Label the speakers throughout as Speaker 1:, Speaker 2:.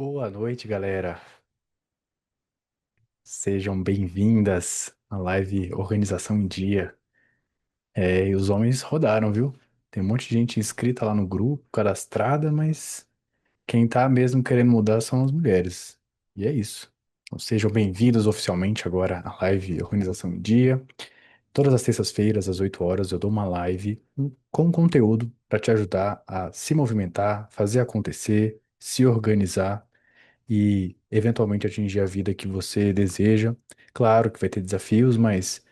Speaker 1: Boa noite, galera. Sejam bem-vindas à live Organização em Dia. E os homens rodaram, viu? Tem um monte de gente inscrita lá no grupo, cadastrada, mas quem tá mesmo querendo mudar são as mulheres. E é isso. Então, sejam bem-vindos oficialmente agora à live Organização em Dia. Todas as terças-feiras, às 8 horas, eu dou uma live com conteúdo para te ajudar a se movimentar, fazer acontecer, se organizar e eventualmente atingir a vida que você deseja. Claro que vai ter desafios, mas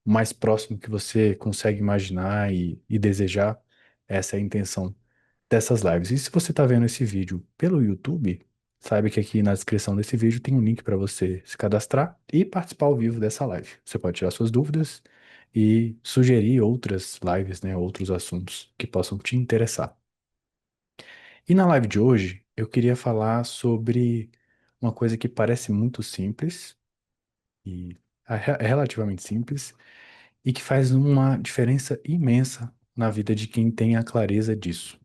Speaker 1: o mais próximo que você consegue imaginar e desejar, essa é a intenção dessas lives. E se você está vendo esse vídeo pelo YouTube, saiba que aqui na descrição desse vídeo tem um link para você se cadastrar e participar ao vivo dessa live. Você pode tirar suas dúvidas e sugerir outras lives, né, outros assuntos que possam te interessar. E na live de hoje, eu queria falar sobre uma coisa que parece muito simples e é relativamente simples e que faz uma diferença imensa na vida de quem tem a clareza disso.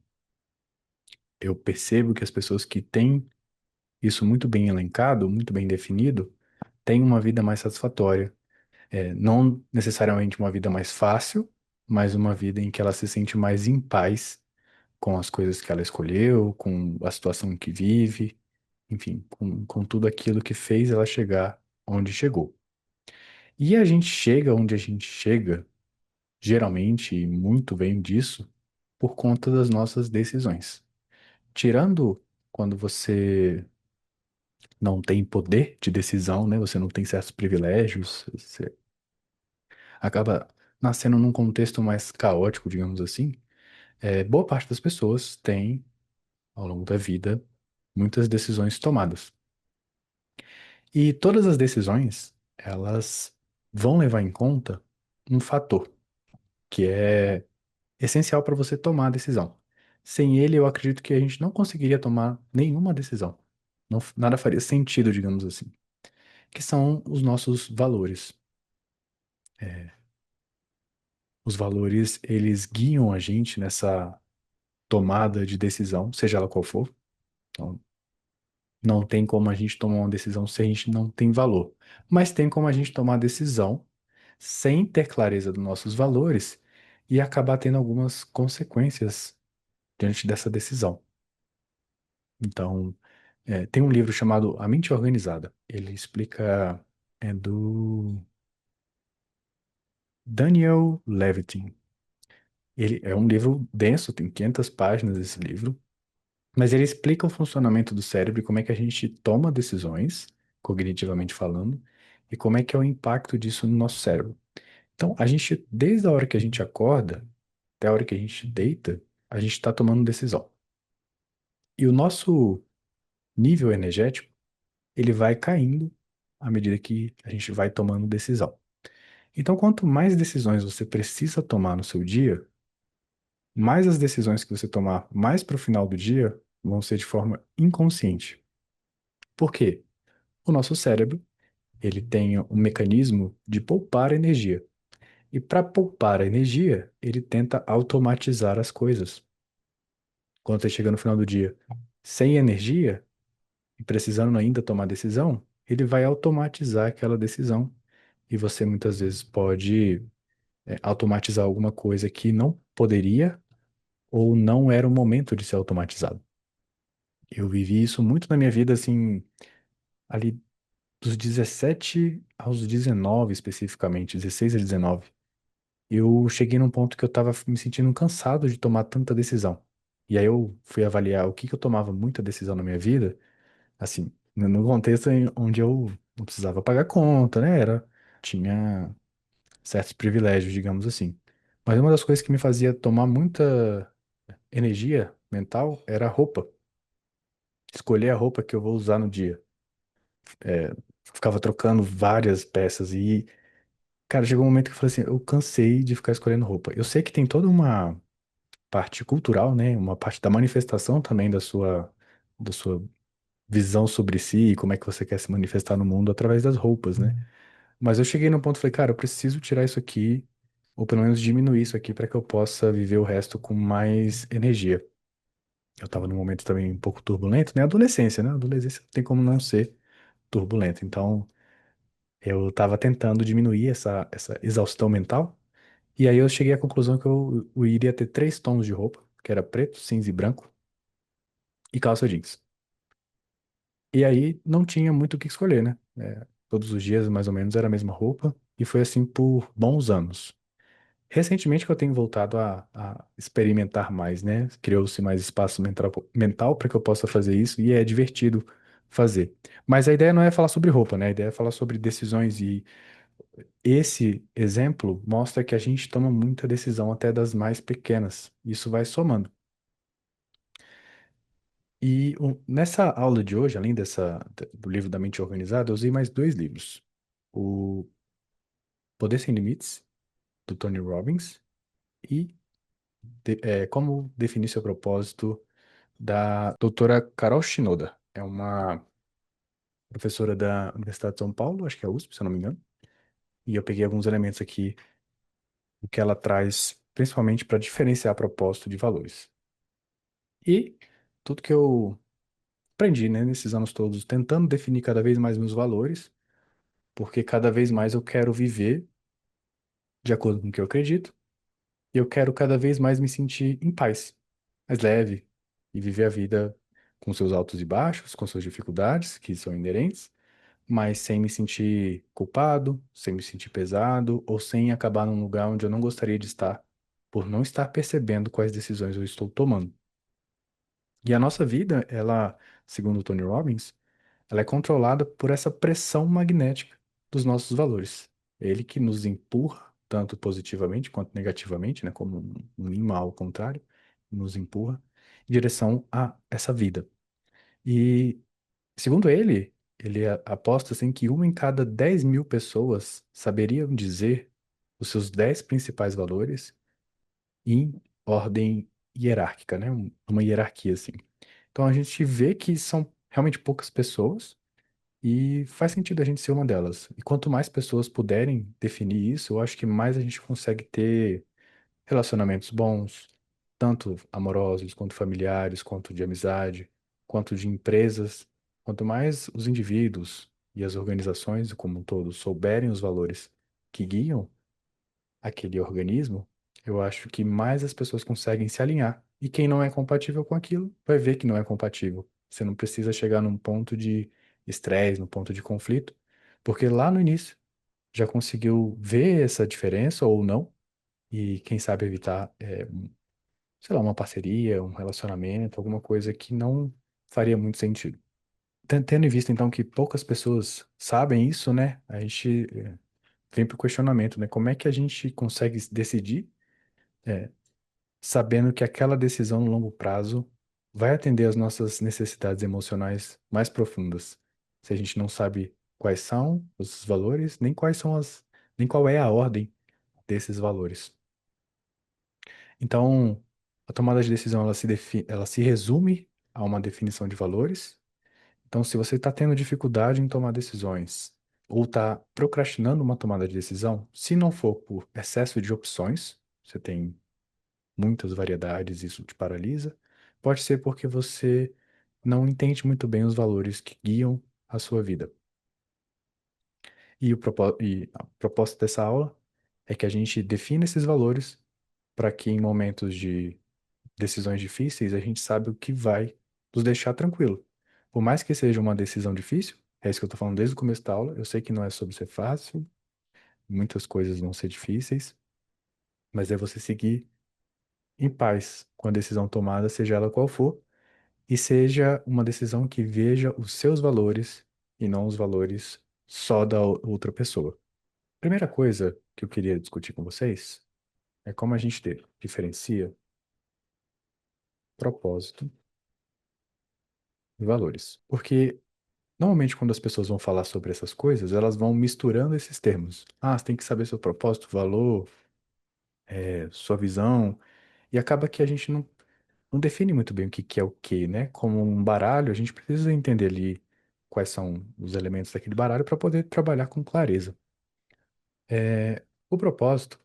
Speaker 1: Eu percebo que as pessoas que têm isso muito bem elencado, muito bem definido, têm uma vida mais satisfatória. Não necessariamente uma vida mais fácil, mas uma vida em que ela se sente mais em paz com as coisas que ela escolheu, com a situação em que vive, enfim, com tudo aquilo que fez ela chegar onde chegou. E a gente chega onde a gente chega, geralmente, e muito vem disso, por conta das nossas decisões. Tirando quando você não tem poder de decisão, né? Você não tem certos privilégios, você acaba nascendo num contexto mais caótico, digamos assim. Boa parte das pessoas tem, ao longo da vida, muitas decisões tomadas. E todas as decisões, elas vão levar em conta um fator que é essencial para você tomar a decisão. Sem ele, eu acredito que a gente não conseguiria tomar nenhuma decisão. Nada faria sentido, digamos assim. Que são os nossos valores. Os valores, eles guiam a gente nessa tomada de decisão, seja ela qual for. Então, não tem como a gente tomar uma decisão se a gente não tem valor. Mas tem como a gente tomar a decisão sem ter clareza dos nossos valores e acabar tendo algumas consequências diante dessa decisão. Então, tem um livro chamado A Mente Organizada. Ele explica, é do Daniel Levitin. Ele é um livro denso, tem 500 páginas esse livro, mas ele explica o funcionamento do cérebro e como é que a gente toma decisões, cognitivamente falando, e como é que é o impacto disso no nosso cérebro. Então, a gente, desde a hora que a gente acorda até a hora que a gente deita, a gente está tomando decisão. E o nosso nível energético, ele vai caindo à medida que a gente vai tomando decisão. Então, quanto mais decisões você precisa tomar no seu dia, mais as decisões que você tomar mais para o final do dia vão ser de forma inconsciente. Por quê? O nosso cérebro, ele tem um mecanismo de poupar energia. E para poupar a energia, ele tenta automatizar as coisas. Quando você chega no final do dia sem energia e precisando ainda tomar decisão, ele vai automatizar aquela decisão. E você muitas vezes pode automatizar alguma coisa que não poderia ou não era o momento de ser automatizado. Eu vivi isso muito na minha vida, assim, ali dos 17 aos 19 especificamente, 16 a 19. Eu cheguei num ponto que eu estava me sentindo cansado de tomar tanta decisão. E aí eu fui avaliar o que que eu tomava muita decisão na minha vida, assim, no contexto onde eu não precisava pagar conta, né? Tinha certos privilégios, digamos assim. Mas uma das coisas que me fazia tomar muita energia mental era a roupa. Escolher a roupa que eu vou usar no dia. Ficava trocando várias peças e, cara, chegou um momento que eu falei assim, eu cansei de ficar escolhendo roupa. Eu sei que tem toda uma parte cultural, né? Uma parte da manifestação também da sua visão sobre si e como é que você quer se manifestar no mundo através das roupas, né? Mas eu cheguei num ponto e falei, cara, eu preciso tirar isso aqui, ou pelo menos diminuir isso aqui para que eu possa viver o resto com mais energia. Eu tava num momento também um pouco turbulento, né? Adolescência, né? Adolescência não tem como não ser turbulento. Então, eu tava tentando diminuir essa exaustão mental. E aí eu cheguei à conclusão que eu iria ter três tons de roupa, que era preto, cinza e branco, e calça jeans. E aí não tinha muito o que escolher, né? Todos os dias, mais ou menos, era a mesma roupa. E foi assim por bons anos. Recentemente que eu tenho voltado a experimentar mais, né? Criou-se mais espaço mental para que eu possa fazer isso e é divertido fazer. Mas a ideia não é falar sobre roupa, né? A ideia é falar sobre decisões e esse exemplo mostra que a gente toma muita decisão até das mais pequenas. Isso vai somando. E nessa aula de hoje, além do livro da Mente Organizada, eu usei mais dois livros. O Poder Sem Limites, do Tony Robbins, e Como Definir Seu Propósito, da doutora Carol Shinoda. É uma professora da Universidade de São Paulo, acho que é a USP, se eu não me engano. E eu peguei alguns elementos aqui que ela traz, principalmente para diferenciar propósito de valores. E tudo que eu aprendi, né, nesses anos todos, tentando definir cada vez mais meus valores, porque cada vez mais eu quero viver de acordo com o que eu acredito, e eu quero cada vez mais me sentir em paz, mais leve, e viver a vida com seus altos e baixos, com suas dificuldades, que são inerentes, mas sem me sentir culpado, sem me sentir pesado, ou sem acabar num lugar onde eu não gostaria de estar, por não estar percebendo quais decisões eu estou tomando. E a nossa vida, ela, segundo o Tony Robbins, ela é controlada por essa pressão magnética dos nossos valores. É ele que nos empurra, tanto positivamente quanto negativamente, né, como um imã ao contrário, nos empurra em direção a essa vida. E, segundo ele, aposta assim, que uma em cada 10 mil pessoas saberiam dizer os seus 10 principais valores em ordem hierárquica, né, uma hierarquia assim. Então a gente vê que são realmente poucas pessoas e faz sentido a gente ser uma delas. E quanto mais pessoas puderem definir isso, eu acho que mais a gente consegue ter relacionamentos bons, tanto amorosos, quanto familiares, quanto de amizade, quanto de empresas. Quanto mais os indivíduos e as organizações como um todo souberem os valores que guiam aquele organismo, eu acho que mais as pessoas conseguem se alinhar. E quem não é compatível com aquilo vai ver que não é compatível. Você não precisa chegar num ponto de estresse, num ponto de conflito, porque lá no início já conseguiu ver essa diferença ou não, e quem sabe evitar, sei lá, uma parceria, um relacionamento, alguma coisa que não faria muito sentido. Tendo em vista então que poucas pessoas sabem isso, né? A gente vem para o questionamento, né? Como é que a gente consegue decidir? É, sabendo que aquela decisão no longo prazo vai atender às nossas necessidades emocionais mais profundas. Se a gente não sabe quais são os valores, nem qual é a ordem desses valores. Então, a tomada de decisão ela se resume a uma definição de valores. Então, se você está tendo dificuldade em tomar decisões ou está procrastinando uma tomada de decisão, se não for por excesso de opções, você tem muitas variedades, isso te paralisa. Pode ser porque você não entende muito bem os valores que guiam a sua vida. E a proposta dessa aula é que a gente defina esses valores para que em momentos de decisões difíceis a gente sabe o que vai nos deixar tranquilo. Por mais que seja uma decisão difícil, é isso que eu estou falando desde o começo da aula, eu sei que não é sobre ser fácil, muitas coisas vão ser difíceis, mas é você seguir em paz com a decisão tomada, seja ela qual for, e seja uma decisão que veja os seus valores e não os valores só da outra pessoa. Primeira coisa que eu queria discutir com vocês é como a gente diferencia propósito e valores. Porque normalmente quando as pessoas vão falar sobre essas coisas, elas vão misturando esses termos. Ah, você tem que saber seu propósito, valor, sua visão, e acaba que a gente não define muito bem o que que é o que, né? Como um baralho, a gente precisa entender ali quais são os elementos daquele baralho para poder trabalhar com clareza. O propósito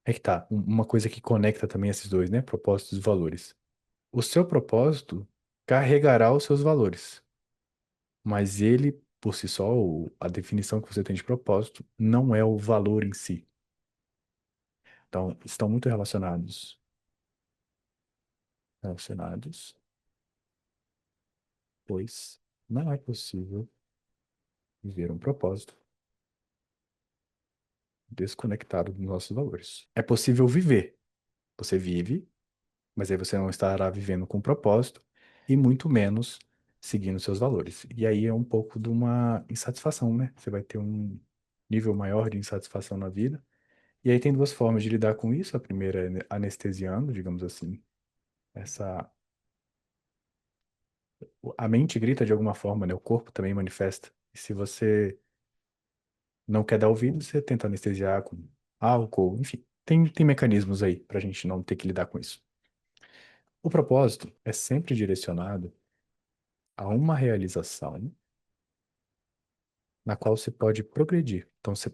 Speaker 1: É que tá, uma coisa que conecta também esses dois, né? Propósitos e valores. O seu propósito carregará os seus valores, mas ele, por si só, a definição que você tem de propósito, não é o valor em si. Então, estão muito relacionados, pois não é possível viver um propósito desconectado dos nossos valores. É possível viver. Você vive, mas aí você não estará vivendo com propósito e muito menos seguindo seus valores. E aí é um pouco de uma insatisfação, né? Você vai ter um nível maior de insatisfação na vida. E aí tem duas formas de lidar com isso. A primeira é anestesiando, digamos assim. Essa a mente grita de alguma forma, né? O corpo também manifesta. E se você não quer dar ouvido, você tenta anestesiar com álcool, enfim. Tem mecanismos aí para a gente não ter que lidar com isso. O propósito é sempre direcionado a uma realização na qual você pode progredir. Então, você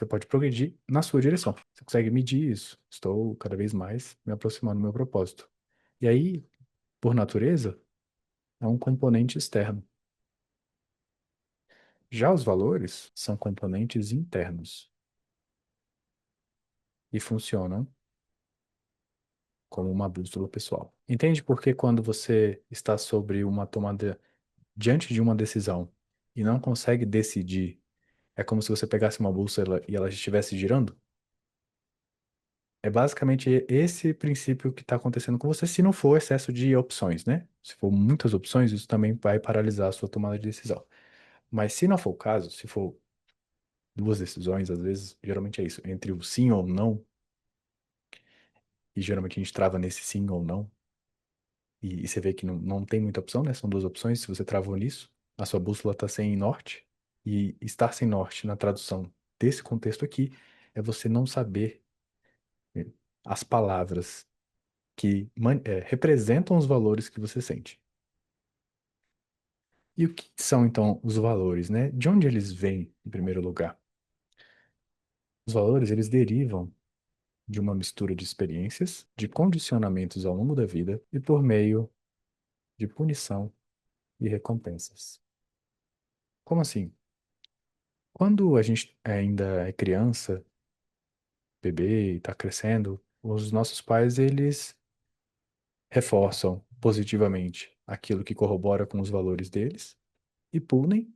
Speaker 1: pode progredir na sua direção. Você consegue medir isso. Estou cada vez mais me aproximando do meu propósito. E aí, por natureza, é um componente externo. Já os valores são componentes internos e funcionam como uma bússola pessoal. Entende por que quando você está sobre uma tomada, diante de uma decisão e não consegue decidir, é como se você pegasse uma bússola e ela estivesse girando? É basicamente esse princípio que está acontecendo com você, se não for excesso de opções, né? Se for muitas opções, isso também vai paralisar a sua tomada de decisão. Mas se não for o caso, se for duas decisões, às vezes, geralmente é isso, entre o sim ou não, e geralmente a gente trava nesse sim ou não, e você vê que não tem muita opção, né? São duas opções, se você travou nisso, a sua bússola está sem norte, e estar sem norte na tradução desse contexto aqui é você não saber eh, as palavras que representam os valores que você sente. E o que são, então, os valores, né? De onde eles vêm, em primeiro lugar? Os valores, eles derivam de uma mistura de experiências, de condicionamentos ao longo da vida e por meio de punição e recompensas. Como assim? Quando a gente ainda é criança, bebê e está crescendo, os nossos pais, eles reforçam positivamente aquilo que corrobora com os valores deles e punem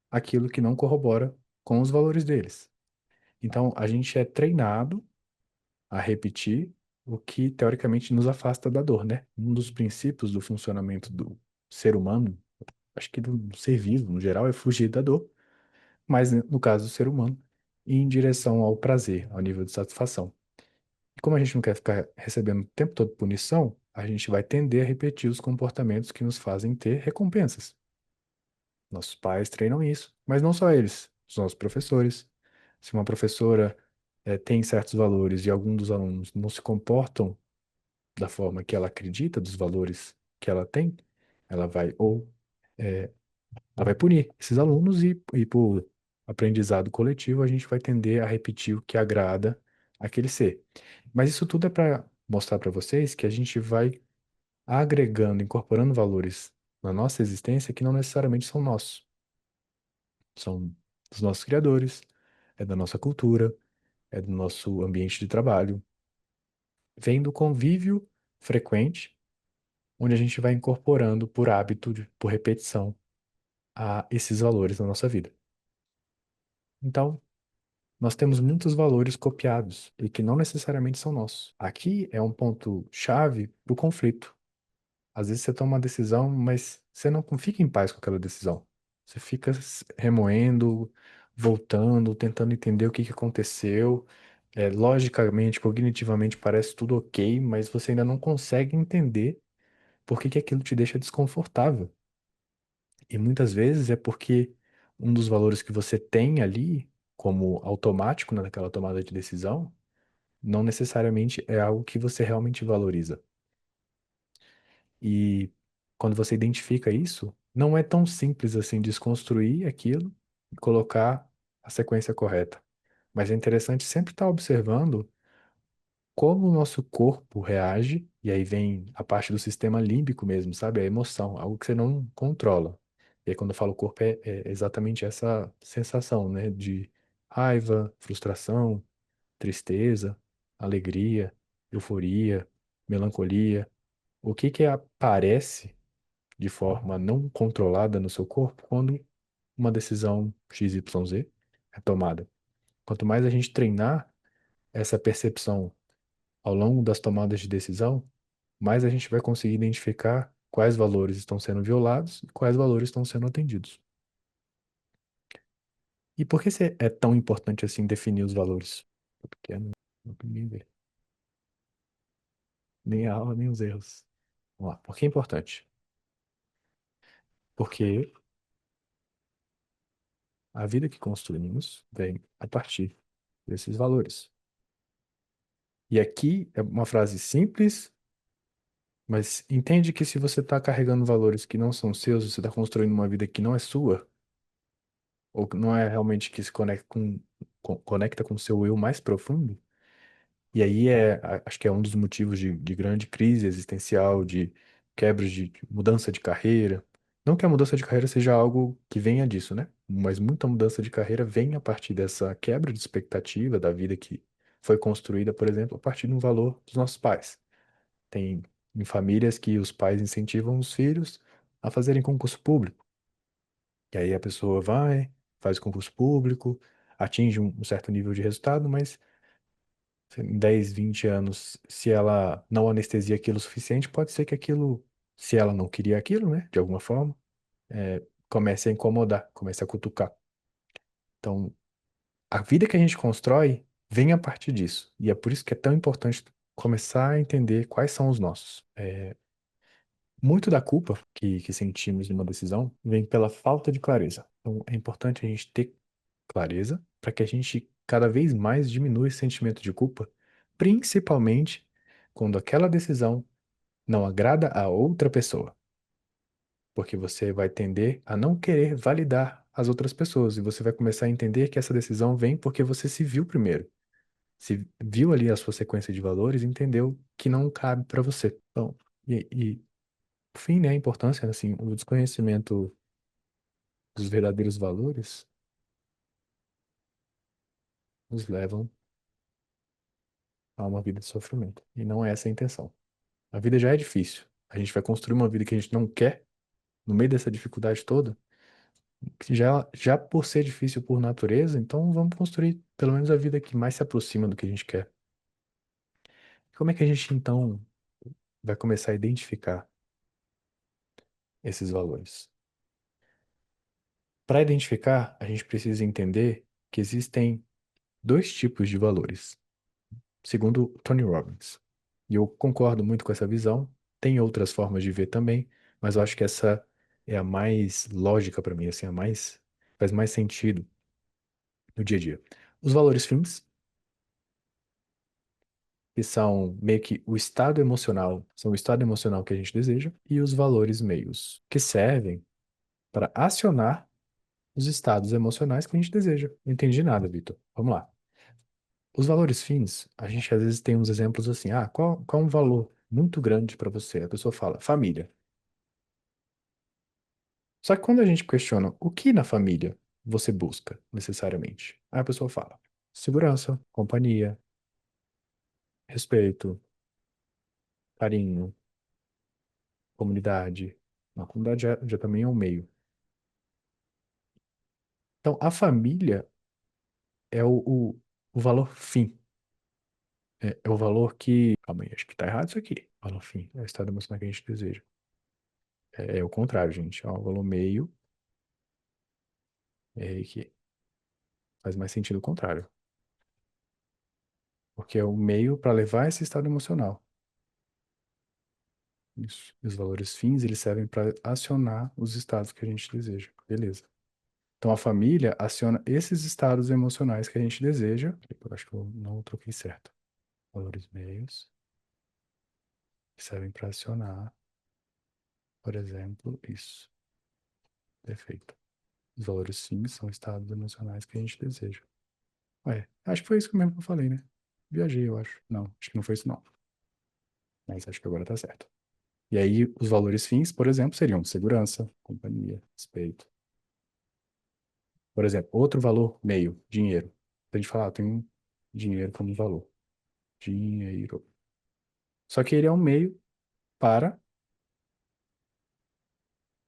Speaker 1: aquilo que não corrobora com os valores deles. Então, a gente é treinado a repetir o que teoricamente nos afasta da dor, né? Um dos princípios do funcionamento do ser humano, acho que do ser vivo no geral, é fugir da dor, mas né, no caso do ser humano, ir em direção ao prazer, ao nível de satisfação. E como a gente não quer ficar recebendo o tempo todo punição, a gente vai tender a repetir os comportamentos que nos fazem ter recompensas. Nossos pais treinam isso, mas não só eles, os nossos professores. Se uma professora tem certos valores e algum dos alunos não se comportam da forma que ela acredita, dos valores que ela tem, ela vai ou eh, ela vai punir esses alunos e por aprendizado coletivo a gente vai tender a repetir o que agrada aquele ser. Mas isso tudo é para mostrar para vocês que a gente vai agregando, incorporando valores na nossa existência que não necessariamente são nossos. São dos nossos criadores, é da nossa cultura, é do nosso ambiente de trabalho. Vem do convívio frequente, onde a gente vai incorporando por hábito, por repetição, a esses valores na nossa vida. Então, nós temos muitos valores copiados e que não necessariamente são nossos. Aqui é um ponto chave para o conflito. Às vezes você toma uma decisão, mas você não fica em paz com aquela decisão. Você fica remoendo, voltando, tentando entender o que que aconteceu. Logicamente, cognitivamente parece tudo ok, mas você ainda não consegue entender por que que aquilo te deixa desconfortável. E muitas vezes é porque um dos valores que você tem ali, como automático naquela tomada de decisão, não necessariamente é algo que você realmente valoriza. E quando você identifica isso, não é tão simples assim desconstruir aquilo e colocar a sequência correta. Mas é interessante sempre estar observando como o nosso corpo reage, e aí vem a parte do sistema límbico mesmo, sabe? A emoção, algo que você não controla. E aí, quando eu falo corpo, é exatamente essa sensação, né? De raiva, frustração, tristeza, alegria, euforia, melancolia. O que que aparece de forma não controlada no seu corpo quando uma decisão XYZ é tomada? Quanto mais a gente treinar essa percepção ao longo das tomadas de decisão, mais a gente vai conseguir identificar quais valores estão sendo violados e quais valores estão sendo atendidos. E por que é tão importante assim definir os valores? Porque ninguém vê. Nem a aula, nem os erros. Vamos lá. Por que é importante? Porque a vida que construímos vem a partir desses valores. E aqui é uma frase simples, mas entende que se você está carregando valores que não são seus, você está construindo uma vida que não é sua, ou que não é realmente que se conecta conecta com o seu eu mais profundo, e aí acho que é um dos motivos de grande crise existencial, de quebras de mudança de carreira. Não que a mudança de carreira seja algo que venha disso, né? Mas muita mudança de carreira vem a partir dessa quebra de expectativa da vida que foi construída, por exemplo, a partir de um valor dos nossos pais. Tem em famílias que os pais incentivam os filhos a fazerem concurso público. E aí a pessoa vai, faz o concurso público, atinge um certo nível de resultado, mas em 10, 20 anos, se ela não anestesia aquilo o suficiente, pode ser que aquilo, se ela não queria aquilo, né, de alguma forma, comece a incomodar, comece a cutucar. Então, a vida que a gente constrói vem a partir disso. E é por isso que é tão importante começar a entender quais são os nossos. Muito da culpa que sentimos numa decisão vem pela falta de clareza. Então, é importante a gente ter clareza para que a gente cada vez mais diminua esse sentimento de culpa, principalmente quando aquela decisão não agrada a outra pessoa, porque você vai tender a não querer validar as outras pessoas e você vai começar a entender que essa decisão vem porque você se viu primeiro. Se viu ali a sua sequência de valores e entendeu que não cabe para você. Então, por fim, né, a importância, assim, o desconhecimento dos verdadeiros valores nos levam a uma vida de sofrimento. E não é essa a intenção. A vida já é difícil. A gente vai construir uma vida que a gente não quer, no meio dessa dificuldade toda, que já por ser difícil por natureza, então vamos construir pelo menos a vida que mais se aproxima do que a gente quer. Como é que a gente, então, vai começar a identificar esses valores? Para identificar, a gente precisa entender que existem dois tipos de valores, segundo Tony Robbins. E eu concordo muito com essa visão. Tem outras formas de ver também, mas eu acho que essa é a mais lógica para mim, assim, a mais faz mais sentido no dia a dia. Os valores fins, que são meio que o estado emocional, são o estado emocional que a gente deseja, e os valores meios, que servem para acionar os estados emocionais que a gente deseja. Não entendi nada, Vitor. Vamos lá. Os valores fins, a gente às vezes tem uns exemplos assim, qual é um valor muito grande para você? A pessoa fala, família. Só que quando a gente questiona o que na família você busca necessariamente, aí a pessoa fala, segurança, companhia, respeito, carinho, comunidade. A comunidade já também é um meio. Então, a família é o valor fim. É o valor que. Calma aí, acho que tá errado isso aqui. Valor fim. É o estado emocional que a gente deseja. É o contrário, gente. É o valor meio. Que faz mais sentido o contrário. Porque é o meio para levar esse estado emocional. Isso. E os valores fins, eles servem para acionar os estados que a gente deseja. Beleza. Então, a família aciona esses estados emocionais que a gente deseja. Eu acho que eu não troquei certo. Valores meios, que servem para acionar, por exemplo, isso. Perfeito. Os valores fins são estados emocionais que a gente deseja. Acho que foi isso mesmo que eu falei, né? Viajei, eu acho. Não, acho que não foi isso, não. Mas acho que agora tá certo. E aí, os valores fins, por exemplo, seriam segurança, companhia, respeito. Por exemplo, outro valor meio, dinheiro. A gente fala, tem um dinheiro como valor. Dinheiro. Só que ele é um meio para,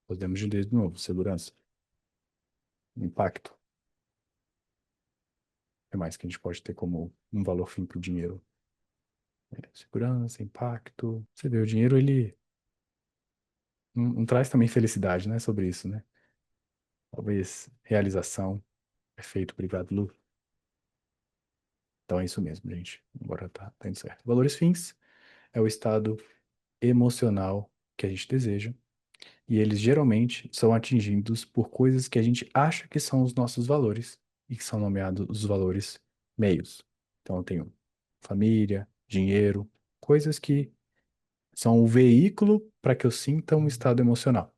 Speaker 1: podemos dizer de novo, segurança, impacto. É mais que a gente pode ter como um valor fim para o dinheiro. Segurança, impacto. Você vê, o dinheiro, ele não traz também felicidade, né? Sobre isso, né? Talvez realização, efeito, obrigado, Lu. Então é isso mesmo, gente. Agora tá indo certo. Valores fins é o estado emocional que a gente deseja. E eles geralmente são atingidos por coisas que a gente acha que são os nossos valores e que são nomeados os valores meios. Então eu tenho família, dinheiro, coisas que são o veículo para que eu sinta um estado emocional.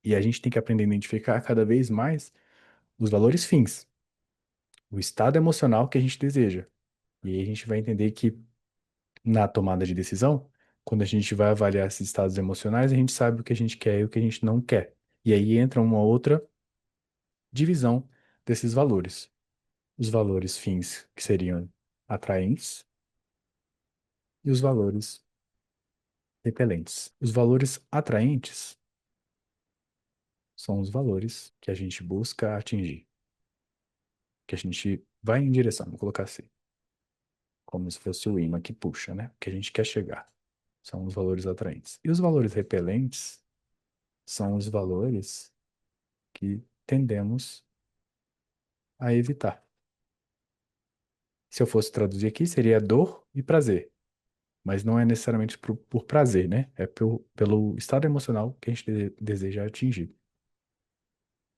Speaker 1: E a gente tem que aprender a identificar cada vez mais os valores fins, o estado emocional que a gente deseja. E aí a gente vai entender que na tomada de decisão, quando a gente vai avaliar esses estados emocionais, a gente sabe o que a gente quer e o que a gente não quer. E aí entra uma outra divisão desses valores. Os valores fins, que seriam atraentes, e os valores repelentes. Os valores atraentes são os valores que a gente busca atingir, que a gente vai em direção, vou colocar assim, como se fosse o imã que puxa, né? Que a gente quer chegar. São os valores atraentes. E os valores repelentes são os valores que tendemos a evitar. Se eu fosse traduzir aqui, seria dor e prazer. Mas não é necessariamente por prazer, né? É pelo estado emocional que a gente deseja atingir.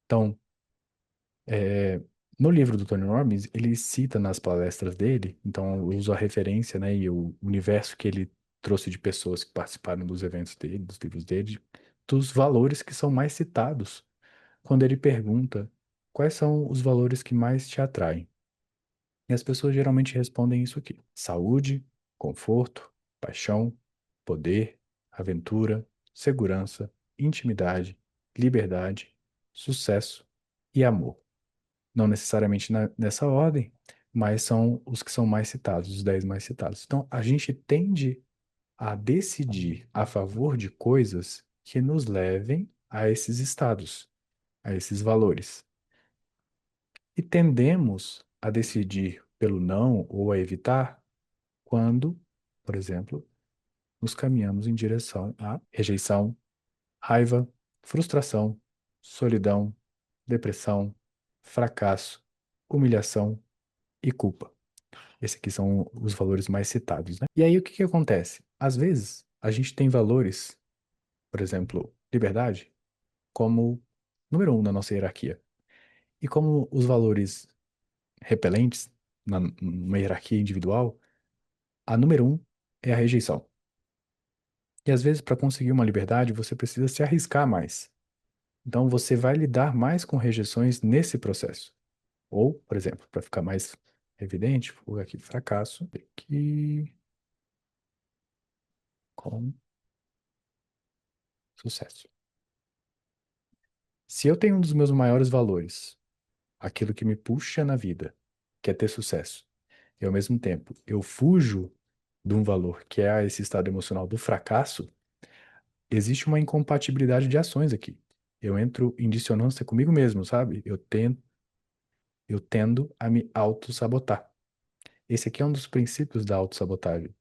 Speaker 1: Então, é, no livro do Tony Robbins, ele cita nas palestras dele, então eu uso a referência, né, e o universo que ele trouxe de pessoas que participaram dos eventos dele, dos livros dele, dos valores que são mais citados quando ele pergunta quais são os valores que mais te atraem. E as pessoas geralmente respondem isso aqui: saúde, conforto, paixão, poder, aventura, segurança, intimidade, liberdade, sucesso e amor. Não necessariamente nessa ordem, mas são os que são mais citados, os 10 mais citados. Então, a gente tende a decidir a favor de coisas que nos levem a esses estados, a esses valores. E tendemos a decidir pelo não ou a evitar quando, por exemplo, nos caminhamos em direção à rejeição, raiva, frustração, solidão, depressão, fracasso, humilhação e culpa. Esses aqui são os valores mais citados, né? E aí o que que acontece? Às vezes, a gente tem valores, por exemplo, liberdade, como número um na nossa hierarquia. E como os valores repelentes, numa hierarquia individual, a número um é a rejeição. E às vezes, para conseguir uma liberdade, você precisa se arriscar mais. Então, você vai lidar mais com rejeições nesse processo. Ou, por exemplo, para ficar mais evidente, vou colocar aqui fracasso, aqui com sucesso. Se eu tenho um dos meus maiores valores, aquilo que me puxa na vida, que é ter sucesso, e ao mesmo tempo eu fujo de um valor que é esse estado emocional do fracasso, existe uma incompatibilidade de ações aqui. Eu entro em dissonância comigo mesmo, sabe? Eu tendo a me auto-sabotar. Esse aqui é um dos princípios da autossabotagem.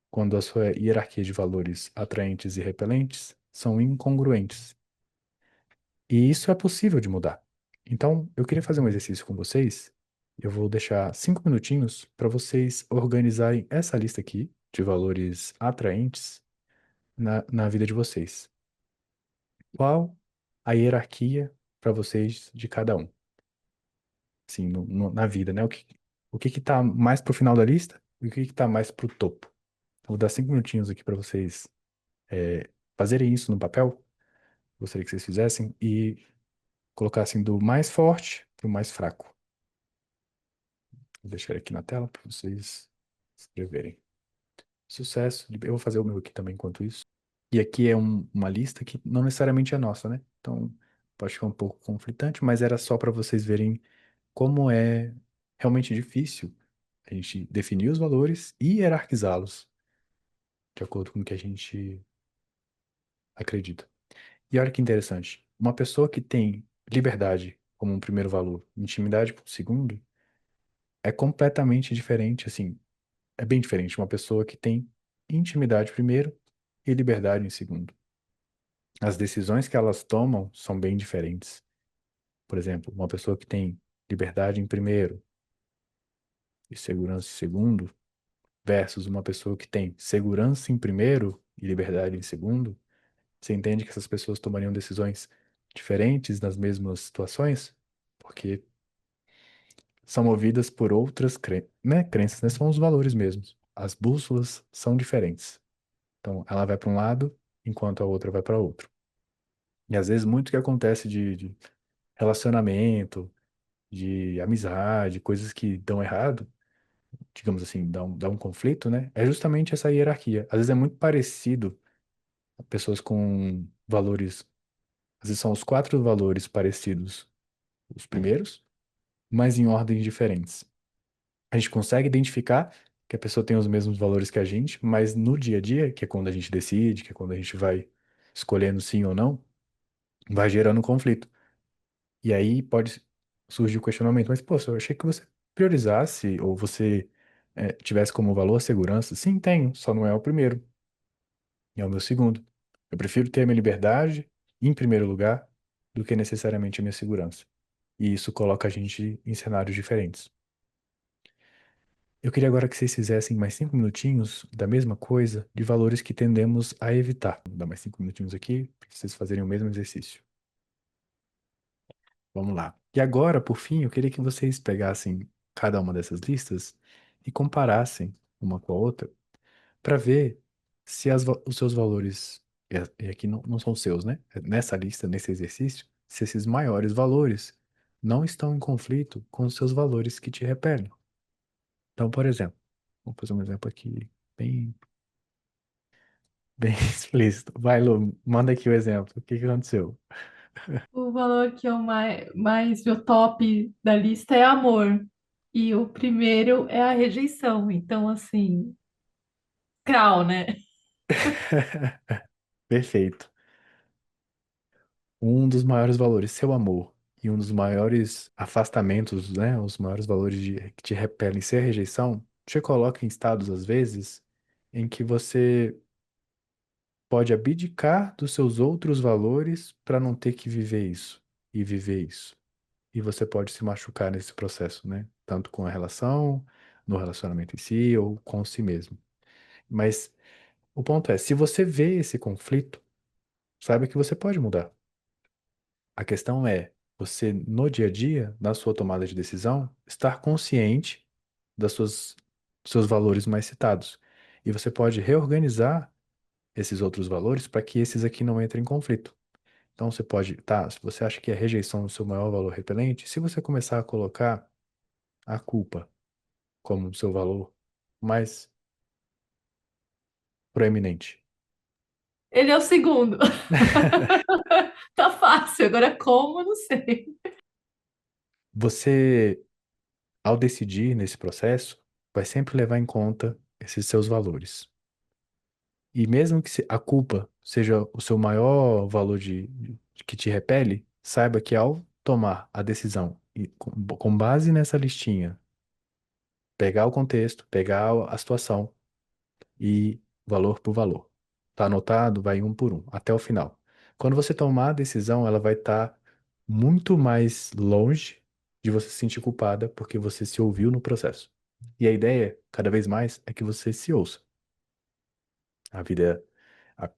Speaker 1: Quando a sua hierarquia de valores atraentes e repelentes são incongruentes. E isso é possível de mudar. Então, eu queria fazer um exercício com vocês. Eu vou deixar 5 minutinhos para vocês organizarem essa lista aqui de valores atraentes na vida de vocês. Qual a hierarquia para vocês de cada um? Assim, na vida, né? O que tá mais pro final da lista e o que tá mais pro topo? Eu vou dar 5 minutinhos aqui para vocês fazerem isso no papel. Gostaria que vocês fizessem e colocassem do mais forte para o mais fraco. Vou deixar aqui na tela para vocês. escreverem. Sucesso. Eu vou fazer o meu aqui também enquanto isso. E aqui é uma lista que não necessariamente é nossa, né? Então, pode ficar um pouco conflitante, mas era só para vocês verem como é realmente difícil a gente definir os valores e hierarquizá-los de acordo com o que a gente acredita. E olha que interessante, uma pessoa que tem liberdade como um primeiro valor, intimidade como segundo, é completamente diferente, assim, é bem diferente de uma pessoa que tem intimidade primeiro e liberdade em segundo. As decisões que elas tomam são bem diferentes. Por exemplo, uma pessoa que tem liberdade em primeiro e segurança em segundo, versus uma pessoa que tem segurança em primeiro e liberdade em segundo, você entende que essas pessoas tomariam decisões diferentes nas mesmas situações? Porque são movidas por outras crenças, né? São os valores mesmos. As bússolas são diferentes. Então, ela vai para um lado, enquanto a outra vai para outro. E às vezes, muito que acontece de relacionamento, de amizade, coisas que dão errado, digamos assim, dá um conflito, né? É justamente essa hierarquia. Às vezes é muito parecido a pessoas com valores, às vezes são os quatro valores parecidos, os primeiros, mas em ordens diferentes. A gente consegue identificar que a pessoa tem os mesmos valores que a gente, mas no dia a dia, que é quando a gente decide, que é quando a gente vai escolhendo sim ou não, vai gerando conflito. E aí pode surgir o questionamento, mas, pô, eu achei que você priorizasse ou você tivesse como valor a segurança. Sim, tenho, só não é o primeiro, é o meu segundo. Eu prefiro ter a minha liberdade em primeiro lugar do que necessariamente a minha segurança. E isso coloca a gente em cenários diferentes. Eu queria agora que vocês fizessem mais 5 minutinhos da mesma coisa, de valores que tendemos a evitar. Vou dar mais 5 minutinhos aqui, para vocês fazerem o mesmo exercício. Vamos lá. E agora, por fim, eu queria que vocês pegassem cada uma dessas listas e comparassem uma com a outra para ver se os seus valores, e aqui não são seus, né? Nessa lista, nesse exercício, se esses maiores valores não estão em conflito com os seus valores que te repelem. Então, por exemplo, vamos fazer um exemplo aqui bem, bem explícito. Vai, Lu, manda aqui o exemplo. O que que aconteceu?
Speaker 2: O valor que eu o top da lista é amor. E o primeiro é a rejeição. Então, assim, crau, né?
Speaker 1: Perfeito. Um dos maiores valores, seu amor, e um dos maiores afastamentos, né, os maiores valores que te repelem, ser a rejeição, te coloca em estados, às vezes, em que você pode abdicar dos seus outros valores para não ter que viver isso e viver isso. E você pode se machucar nesse processo, né? Tanto com a relação, no relacionamento em si, ou com si mesmo. Mas o ponto é, se você vê esse conflito, saiba que você pode mudar. A questão é você, no dia a dia, na sua tomada de decisão, estar consciente dos seus valores mais citados. E você pode reorganizar esses outros valores para que esses aqui não entrem em conflito. Então você pode, tá, se você acha que a rejeição é o seu maior valor repelente, se você começar a colocar a culpa como seu valor mais proeminente,
Speaker 2: Ele é o segundo. Tá fácil. Agora, como? Eu não sei.
Speaker 1: você, ao decidir nesse processo, vai sempre levar em conta esses seus valores. E mesmo que a culpa seja o seu maior valor que te repele, saiba que ao tomar a decisão e com base nessa listinha, pegar o contexto, pegar a situação e valor por valor. Tá anotado? Vai um por um, até o final. Quando você tomar a decisão, ela vai estar muito mais longe de você se sentir culpada porque você se ouviu no processo. E a ideia, cada vez mais, é que você se ouça. A vida, a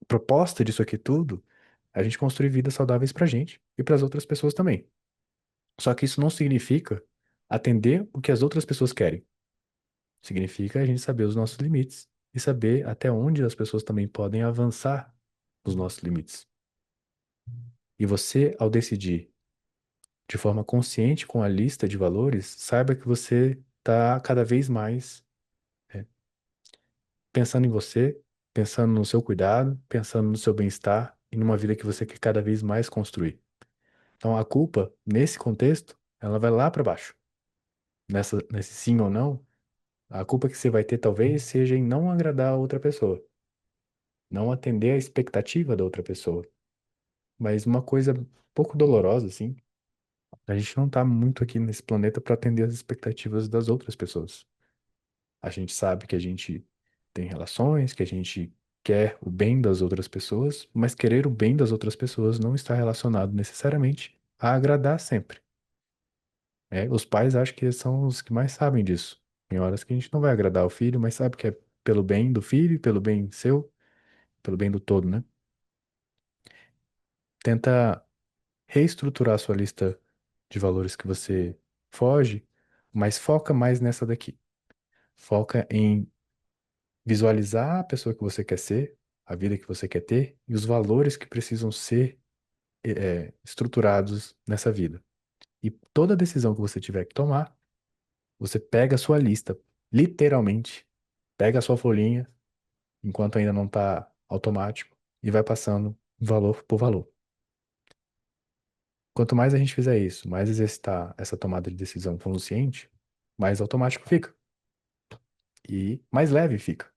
Speaker 1: proposta disso aqui tudo é a gente construir vidas saudáveis pra gente e para as outras pessoas também. Só que isso não significa atender o que as outras pessoas querem. Significa a gente saber os nossos limites e saber até onde as pessoas também podem avançar nos nossos limites. E você, ao decidir de forma consciente com a lista de valores, saiba que você está cada vez mais pensando em você, pensando no seu cuidado, pensando no seu bem-estar e numa vida que você quer cada vez mais construir. Então a culpa, nesse contexto, ela vai lá para baixo. Nesse sim ou não, a culpa que você vai ter talvez seja em não agradar a outra pessoa, não atender a expectativa da outra pessoa. Mas uma coisa um pouco dolorosa, assim, a gente não tá muito aqui nesse planeta para atender as expectativas das outras pessoas. A gente sabe que a gente tem relações, que a gente quer o bem das outras pessoas, mas querer o bem das outras pessoas não está relacionado necessariamente a agradar sempre. Os pais acho que são os que mais sabem disso. Tem horas que a gente não vai agradar o filho, mas sabe que é pelo bem do filho, pelo bem seu, pelo bem do todo, né? Tenta reestruturar a sua lista de valores que você foge, mas foca mais nessa daqui. Foca em visualizar a pessoa que você quer ser, a vida que você quer ter e os valores que precisam ser estruturados nessa vida. E toda decisão que você tiver que tomar, você pega a sua lista, literalmente, pega a sua folhinha, enquanto ainda não está automático, e vai passando valor por valor. Quanto mais a gente fizer isso, mais exercitar essa tomada de decisão consciente, mais automático fica. E mais leve fica.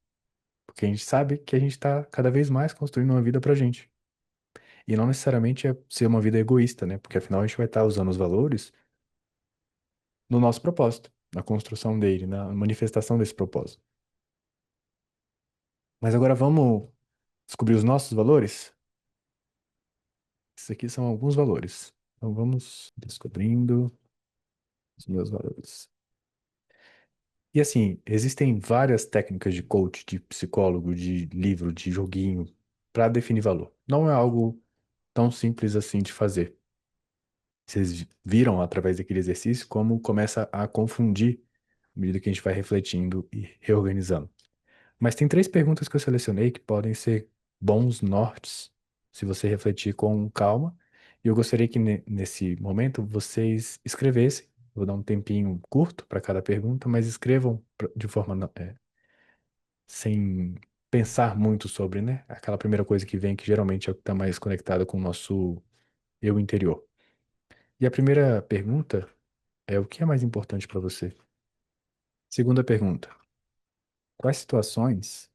Speaker 1: Porque a gente sabe que a gente está cada vez mais construindo uma vida pra gente. E não necessariamente é ser uma vida egoísta, né? Porque afinal a gente vai estar usando os valores no nosso propósito, na construção dele, na manifestação desse propósito. Mas agora vamos descobrir os nossos valores? Esses aqui são alguns valores. Então vamos descobrindo os meus valores. E assim, existem várias técnicas de coach, de psicólogo, de livro, de joguinho, para definir valor. Não é algo tão simples assim de fazer. Vocês viram através daquele exercício como começa a confundir à medida que a gente vai refletindo e reorganizando. Mas tem três perguntas que eu selecionei que podem ser bons nortes se você refletir com calma. E eu gostaria que nesse momento vocês escrevessem. Vou dar um tempinho curto para cada pergunta, mas escrevam de forma sem pensar muito sobre, né? Aquela primeira coisa que vem, que geralmente é o que está mais conectado com o nosso eu interior. E a primeira pergunta é: o que é mais importante para você? Segunda pergunta: quais situações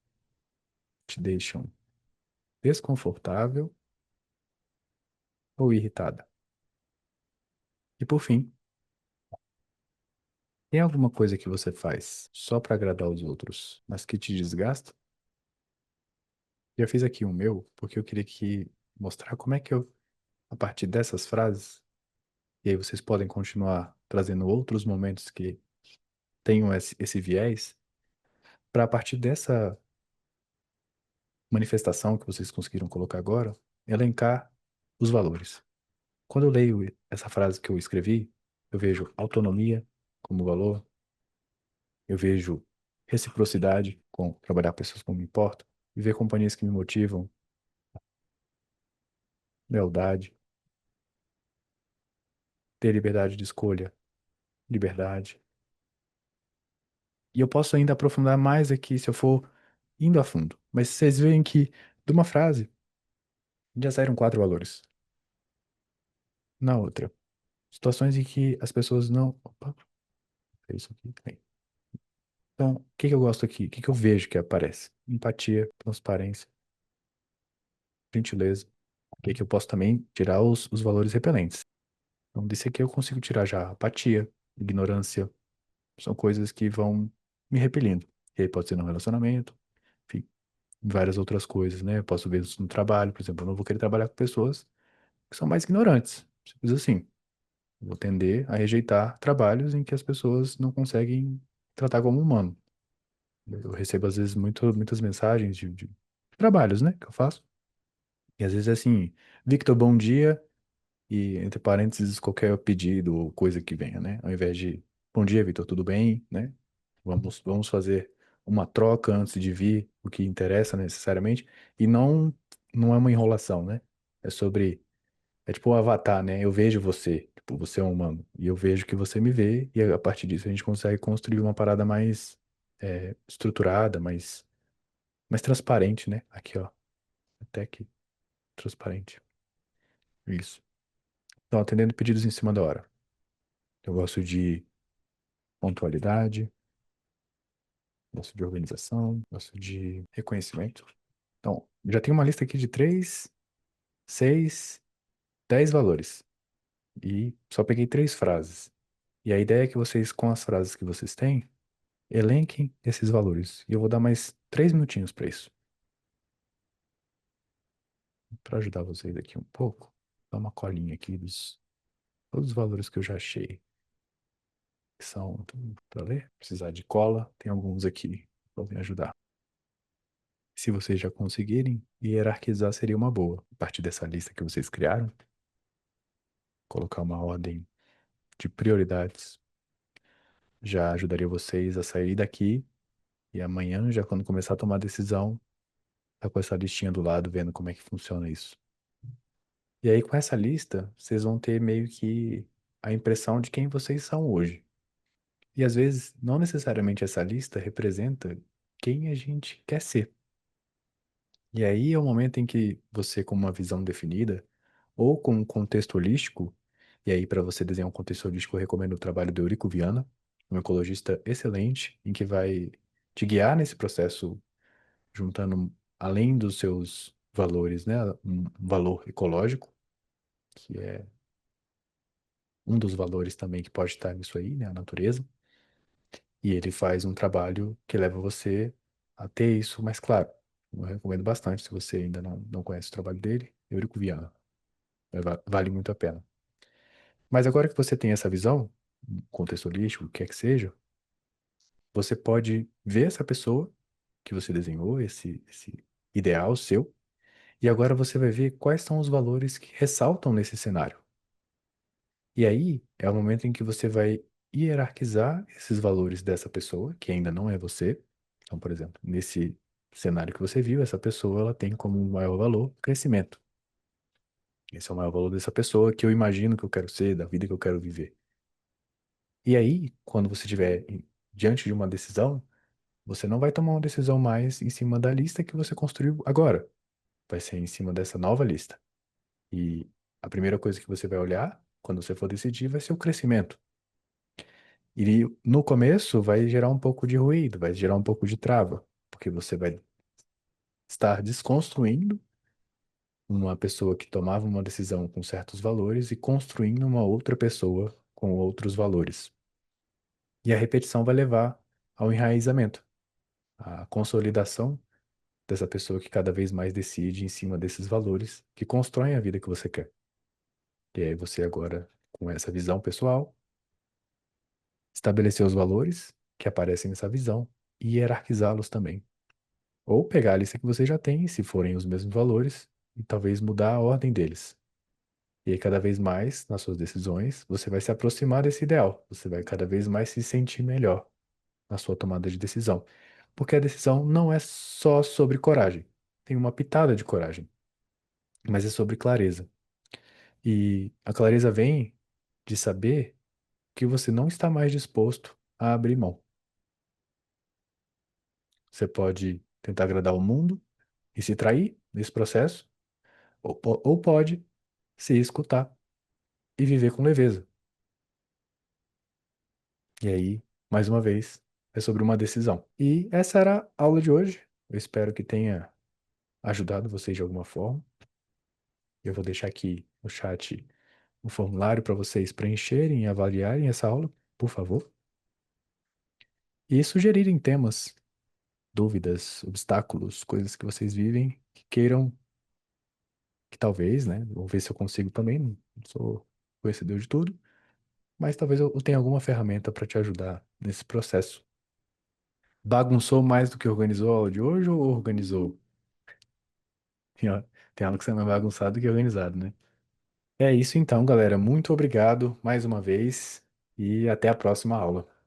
Speaker 1: te deixam desconfortável ou irritada? E por fim, tem alguma coisa que você faz só para agradar os outros, mas que te desgasta? Eu fiz aqui o meu porque eu queria que mostrar como é que eu, a partir dessas frases, e aí vocês podem continuar trazendo outros momentos que tenham esse viés, para a partir dessa manifestação que vocês conseguiram colocar agora, elencar os valores. Quando eu leio essa frase que eu escrevi, eu vejo autonomia como valor, eu vejo reciprocidade com trabalhar com pessoas como me importam, viver companhias que me motivam, lealdade, ter liberdade de escolha, liberdade. E eu posso ainda aprofundar mais aqui se eu for indo a fundo. Mas vocês veem que de uma frase já saíram quatro valores. Na outra, situações em que as pessoas não. Opa, é isso aqui. Aí. Então, o que que eu gosto aqui? O que que eu vejo que aparece? Empatia, transparência, gentileza. O que que eu posso também tirar os valores repelentes? Então, desse aqui eu consigo tirar já apatia, ignorância. São coisas que vão me repelindo. E aí pode ser no relacionamento, enfim, várias outras coisas, né? Eu posso ver isso no trabalho, por exemplo, eu não vou querer trabalhar com pessoas que são mais ignorantes. Simples assim. Eu vou tender a rejeitar trabalhos em que as pessoas não conseguem tratar como humano. Eu recebo, às vezes, muitas mensagens de trabalhos, né, que eu faço. E às vezes é assim: Victor, bom dia, e entre parênteses, qualquer pedido ou coisa que venha, né? Ao invés de bom dia, Victor, tudo bem, né? Vamos fazer uma troca antes de vir, o que interessa necessariamente. E não é uma enrolação, né? É sobre. É tipo um avatar, né? Eu vejo você, tipo, você é um humano, e eu vejo que você me vê, e a partir disso a gente consegue construir uma parada mais estruturada, mais mais transparente, né? Aqui, ó. Até que transparente. Isso. Então, atendendo pedidos em cima da hora. Eu gosto de pontualidade, gosto de organização, gosto de reconhecimento. Então, já tem uma lista aqui de 3, 6, 10 valores. E só peguei 3 frases. E a ideia é que vocês, com as frases que vocês têm, elenquem esses valores. E eu vou dar mais 3 minutinhos para isso. Para ajudar vocês aqui um pouco, dar uma colinha aqui dos todos os valores que eu já achei. Que são, para ler, precisar de cola, tem alguns aqui que podem ajudar. Se vocês já conseguirem, hierarquizar seria uma boa. A partir dessa lista que vocês criaram, colocar uma ordem de prioridades já ajudaria vocês a sair daqui e amanhã, já quando começar a tomar decisão, tá com essa listinha do lado, vendo como é que funciona isso. E aí, com essa lista, vocês vão ter meio que a impressão de quem vocês são hoje. E às vezes, não necessariamente essa lista representa quem a gente quer ser. E aí é o momento em que você, com uma visão definida, ou com um contexto holístico, e aí para você desenhar um contexto holístico, eu recomendo o trabalho do Eurico Viana, um ecologista excelente, em que vai te guiar nesse processo, juntando, além dos seus valores, né, um valor ecológico, que é um dos valores também que pode estar nisso aí, né, a natureza, e ele faz um trabalho que leva você a ter isso mais claro. Eu recomendo bastante, se você ainda não conhece o trabalho dele, Eurico Viana. Vale muito a pena. Mas agora que você tem essa visão, contexto holístico, o que quer que seja, você pode ver essa pessoa que você desenhou, esse ideal seu, e agora você vai ver quais são os valores que ressaltam nesse cenário. E aí é o momento em que você vai hierarquizar esses valores dessa pessoa, que ainda não é você. Então, por exemplo, nesse cenário que você viu, essa pessoa ela tem como maior valor crescimento. Esse é o maior valor dessa pessoa que eu imagino que eu quero ser, da vida que eu quero viver. E aí, quando você estiver diante de uma decisão, você não vai tomar uma decisão mais em cima da lista que você construiu agora. Vai ser em cima dessa nova lista. E a primeira coisa que você vai olhar, quando você for decidir, vai ser o crescimento. E no começo vai gerar um pouco de ruído, vai gerar um pouco de trava, porque você vai estar desconstruindo uma pessoa que tomava uma decisão com certos valores e construindo uma outra pessoa com outros valores. E a repetição vai levar ao enraizamento, à consolidação dessa pessoa que cada vez mais decide em cima desses valores que constroem a vida que você quer. E aí você agora, com essa visão pessoal, estabelecer os valores que aparecem nessa visão e hierarquizá-los também. Ou pegar a lista que você já tem, se forem os mesmos valores, e talvez mudar a ordem deles. E aí, cada vez mais, nas suas decisões, você vai se aproximar desse ideal. Você vai cada vez mais se sentir melhor na sua tomada de decisão. Porque a decisão não é só sobre coragem. Tem uma pitada de coragem, mas é sobre clareza. E a clareza vem de saber que você não está mais disposto a abrir mão. Você pode tentar agradar o mundo e se trair nesse processo, ou pode se escutar e viver com leveza. E aí, mais uma vez, é sobre uma decisão. E essa era a aula de hoje. Eu espero que tenha ajudado vocês de alguma forma. Eu vou deixar aqui no chat um formulário para vocês preencherem e avaliarem essa aula, por favor. E sugerirem temas, dúvidas, obstáculos, coisas que vocês vivem, que queiram, que talvez, né? Vou ver se eu consigo também, não sou conhecedor de tudo, mas talvez eu tenha alguma ferramenta para te ajudar nesse processo. Bagunçou mais do que organizou a aula de hoje ou organizou? Tem algo que você é mais bagunçado do que organizado, né? É isso então, galera. Muito obrigado mais uma vez e até a próxima aula.